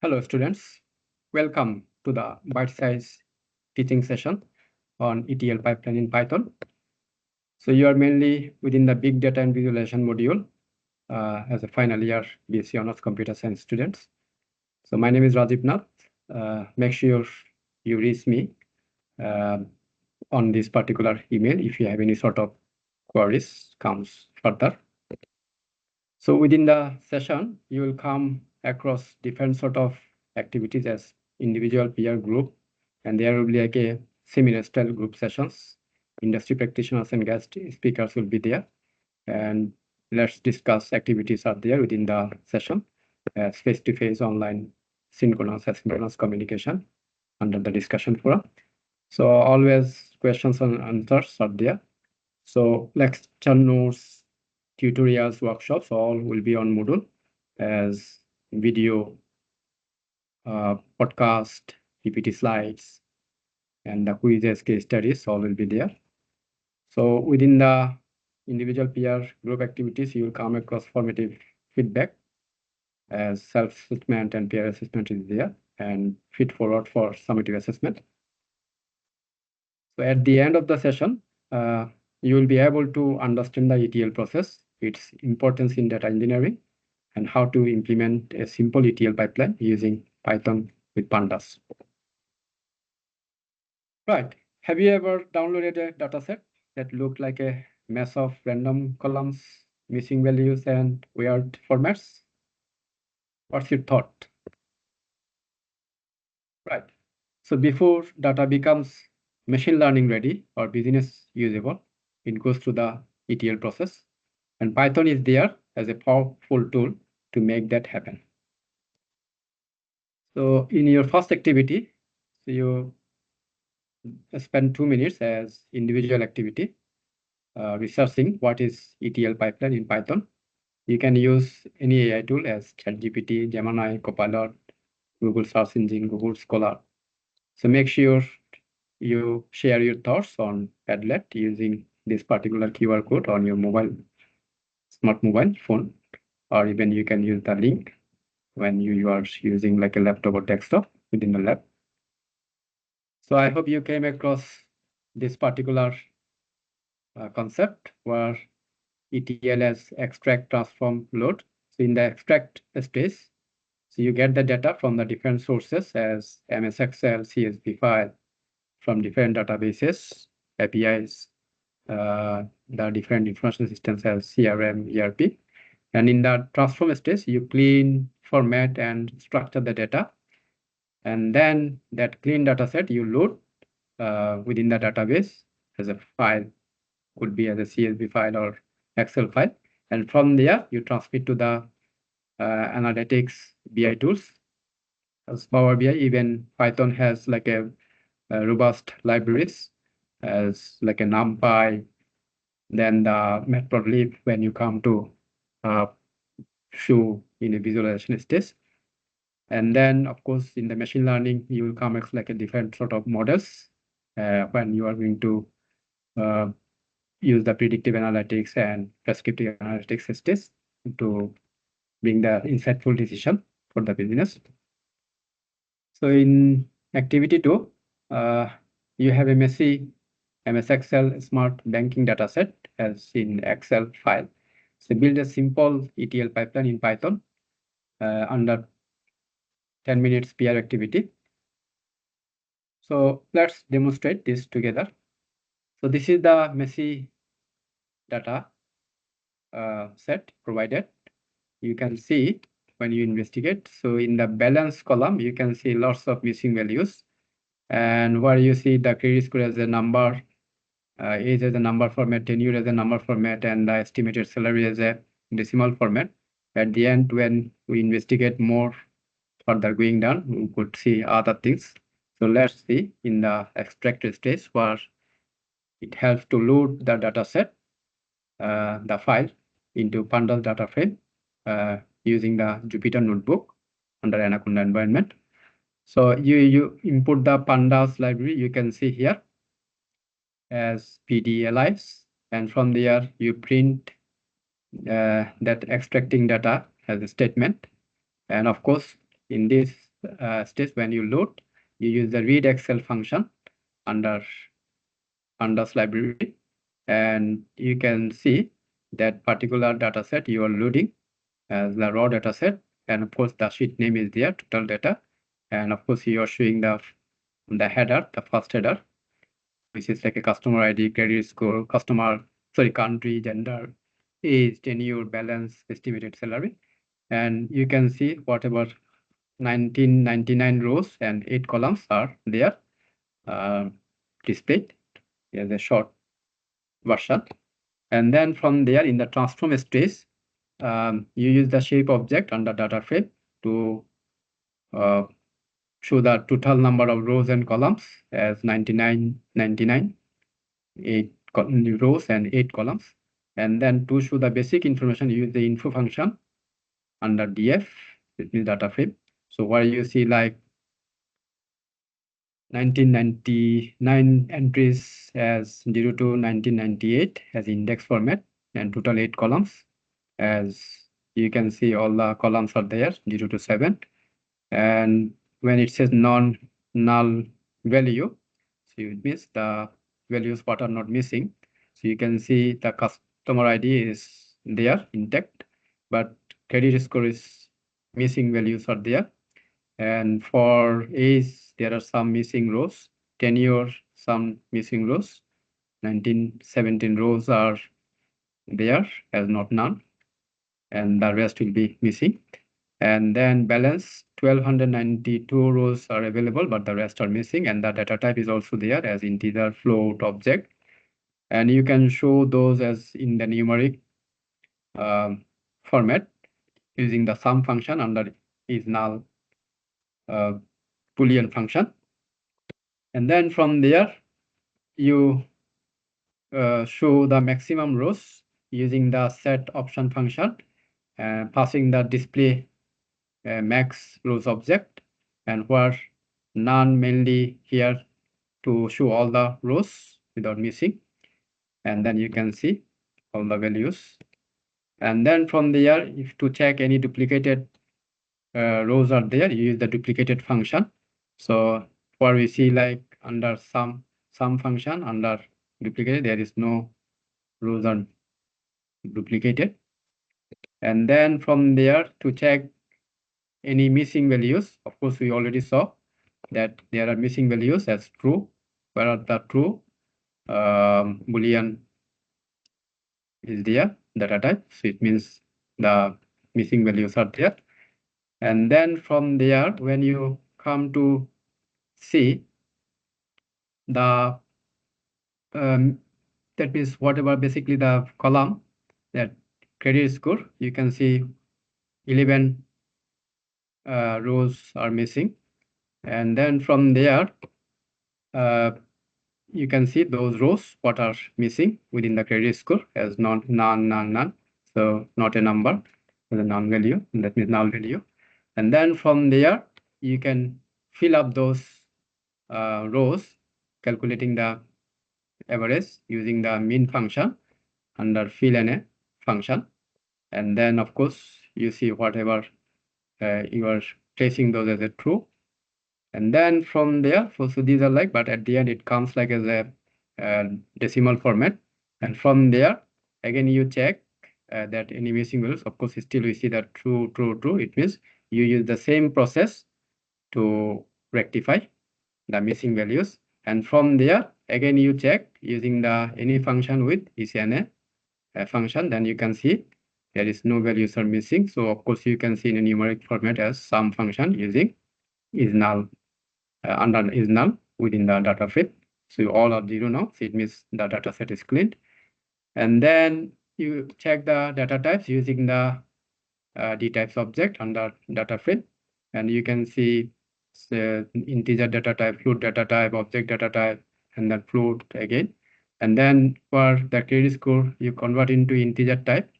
Hello, students. Welcome to the bite-sized teaching session on ETL pipeline in Python. So you are mainly within the big data and visualization module as a final year BSc Honors Computer Science students. So my name is Rajiv Nath. Make sure you reach me on this particular email if you have any sort of queries comes further. So within the session, you will come across different sort of activities as individual, peer, group, and there will be like a seminar style group sessions. Industry practitioners and guest speakers will be there, and let's discuss activities are there within the session as face-to-face, online, synchronous, asynchronous communication under the discussion forum. So always questions and answers are there. So lecture notes, tutorials, workshops, all will be on Moodle as video, podcast, PPT slides, and the quizzes, case studies, all will be there. So within the individual peer group activities, you will come across formative feedback as self-assessment and peer assessment is there and feed forward for summative assessment. So at the end of the session, you will be able to understand the ETL process, its importance in data engineering, and how to implement a simple ETL pipeline using Python with Pandas. Right. Have you ever downloaded a dataset that looked like a mess of random columns, missing values, and weird formats? What's your thought? Right. So before data becomes machine learning ready or business usable, it goes through the ETL process. And Python is there as a powerful tool to make that happen. So in your first activity, so you spend 2 minutes as individual activity, researching what is ETL pipeline in Python. You can use any AI tool as ChatGPT, Gemini, Copilot, Google Search Engine, Google Scholar. So make sure you share your thoughts on Padlet using this particular QR code on your smart mobile phone, or even you can use the link when you are using like a laptop or desktop within the lab. So I hope you came across this particular concept where ETL as extract, transform, load. So in the extract stage, so you get the data from the different sources as MS Excel, CSV file from different databases, APIs, the different information systems as CRM, ERP. And in the transform stage, you clean, format, and structure the data. And then that clean data set you load within the database as a file, could be as a CSV file or Excel file. And from there, you transmit to the analytics BI tools. As Power BI, even Python has like a robust libraries as like a NumPy, then the matplotlib when you come to show in a visualization stage. And then, of course, in the machine learning, you will come across like a different sort of models when you are going to use the predictive analytics and prescriptive analytics stage to bring the insightful decision for the business. So in activity 2, you have a messy MS Excel smart banking dataset as in Excel file. So build a simple ETL pipeline in Python under 10 minutes peer activity. So let's demonstrate this together. So this is the messy data set provided. You can see when you investigate. So in the balance column, you can see lots of missing values. And where you see the credit score as a number, age as a number format, tenure as a number format, and the estimated salary as a decimal format. At the end, when we investigate more further going down, we could see other things. So let's see in the extract stage where it helps to load the data set, the file into Pandas data frame using the Jupyter notebook under Anaconda environment. So you input the Pandas library, you can see here as PDLIs, and from there you print that extracting data as a statement. And of course, in this stage when you load, you use the read Excel function under Pandas library, and you can see that particular data set you are loading as the raw data set, and of course the sheet name is there, total data, and of course you are showing the header, the first header, which is like a customer ID, credit score, country, gender, age, tenure, balance, estimated salary, and you can see whatever 1999 rows and 8 columns are there displayed as a short version. And then from there in the transform stage, you use the shape object under data frame to show the total number of rows and columns as 99, 99, 8 rows and 8 columns. And then to show the basic information, you use the info function under df, it means data frame. So where you see like 1999 entries as 0 to 1998 as index format, and total 8 columns. As you can see, all the columns are there 0 to 7. And when it says non-null value, so it means the values what are not missing. So you can see the customer ID is there intact, but credit score is missing values are there. And for age, there are some missing rows. Tenure, some missing rows. 1917 rows are there as not none, and the rest will be missing. And then balance, 1292 rows are available, but the rest are missing, and the data type is also there as integer, float, object. And you can show those as in the numeric format using the sum function under is null Boolean function. And then from there, you show the maximum rows using the set option function, passing the display max rows object, and where none mainly here to show all the rows without missing. And then you can see all the values. And then from there, if to check any duplicated rows are there, you use the duplicated function. So where we see like under sum function under duplicated, there is no rows are duplicated. And then from there to check any missing values, of course we already saw that there are missing values as true. Where are the true Boolean is there data type, so it means the missing values are there. And then from there, when you come to see the that means whatever basically the column that credit score, you can see 11 rows are missing. And then from there, you can see those rows what are missing within the credit score as none. So not a number, the non value, that means null value. And then from there, you can fill up those rows, calculating the average using the min function under fill na function. And then of course you see whatever you are placing those as a true. And then from there, so these are like, but at the end it comes like as a decimal format. And from there, again you check that any missing values, of course still we see that true. It means you use the same process to rectify the missing values. And from there, again you check using the any function with isna function, then you can see there is no values are missing. So of course you can see in a numeric format as sum function using is null under is null within the data frame. So all are 0 now, so it means the data set is cleaned. And then you check the data types using the dtypes object under data frame, and you can see integer data type, float data type, object data type, and then float again. And then for the credit score, you convert into integer type.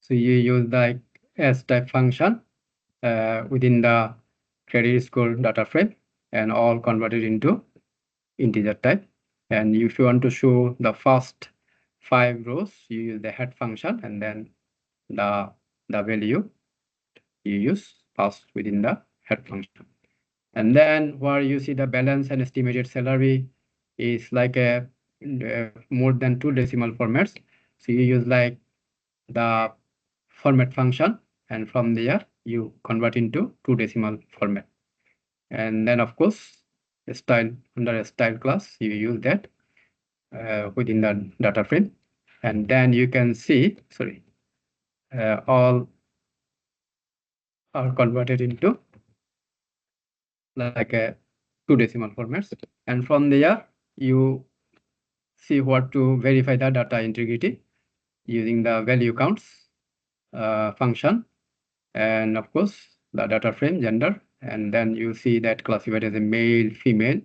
So you use the s type function within the credit score data frame, and all converted into integer type. And if you want to show the first 5 rows, you use the head function, and then the value you use passed within the head function. And then where you see the balance and estimated salary is like a more than 2 decimal formats. So you use like the format function, and from there you convert into 2 decimal format. And then of course style, under a style class you use that within the data frame, and then you can see, sorry, all are converted into like a 2 decimal formats. And from there you see what to verify the data integrity using the value counts function, and of course the data frame gender, and then you see that classified as a male, female,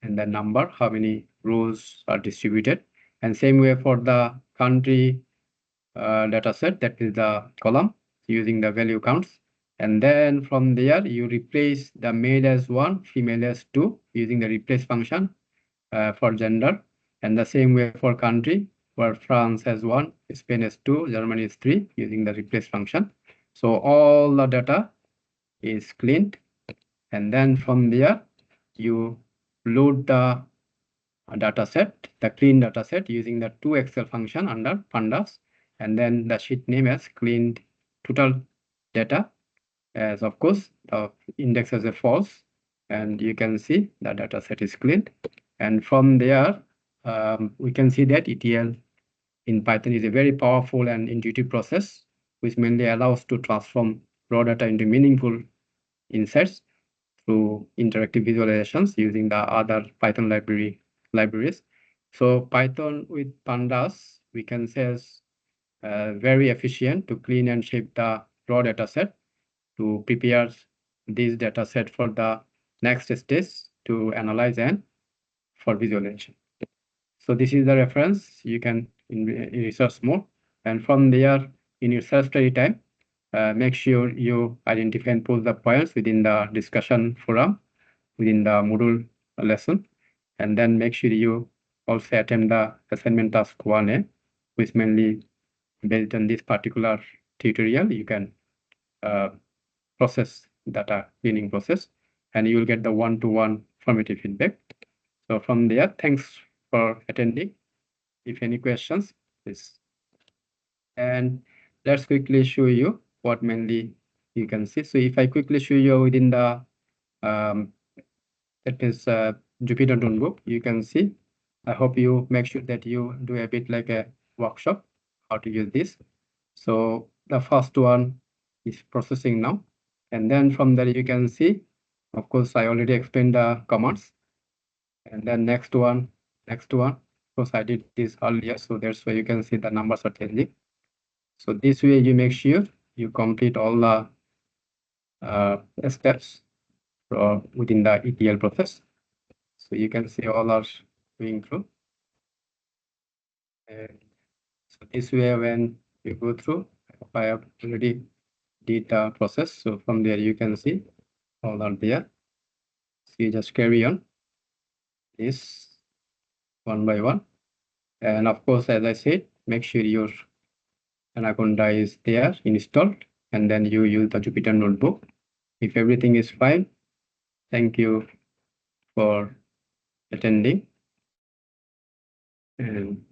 and the number, how many rows are distributed. And same way for the country data set, that is the column, using the value counts. And then from there you replace the male as 1, female as 2 using the replace function for gender. And the same way for country, where France has 1, Spain has 2, Germany is 3 using the replace function. So all the data is cleaned, and then from there you load the data set, the clean data set, using the 2 Excel function under Pandas, and then the sheet name as cleaned total data, as of course the index as a false, and you can see the data set is cleaned. And from there we can see that ETL in Python is a very powerful and intuitive process, which mainly allows to transform raw data into meaningful insights through interactive visualizations using the other Python libraries. So Python with Pandas, we can say, is very efficient to clean and shape the raw data set to prepare this data set for the next stage to analyze and for visualization. So this is the reference. You can research more, and from there in your self-study time, make sure you identify and post the points within the discussion forum within the Moodle lesson, and then make sure you also attempt the assignment task 1A, which mainly based on this particular tutorial. You can process data cleaning process, and you will get the one-to-one formative feedback. So from there, thanks for attending. If any questions, please. And let's quickly show you what mainly you can see. So if I quickly show you within the that is Jupyter Notebook, you can see. I hope you make sure that you do a bit like a workshop how to use this. So the first one is processing now, and then from there you can see, of course I already explained the commands, and then next one, of course I did this earlier, so that's why you can see the numbers are changing. So this way you make sure you complete all the steps within the ETL process. So you can see all are going through. And so this way when you go through, I have already did the process. So from there you can see all are there. So you just carry on this one by one. And of course, as I said, make sure your Anaconda is there installed, and then you use the Jupyter Notebook. If everything is fine, thank you for attending. And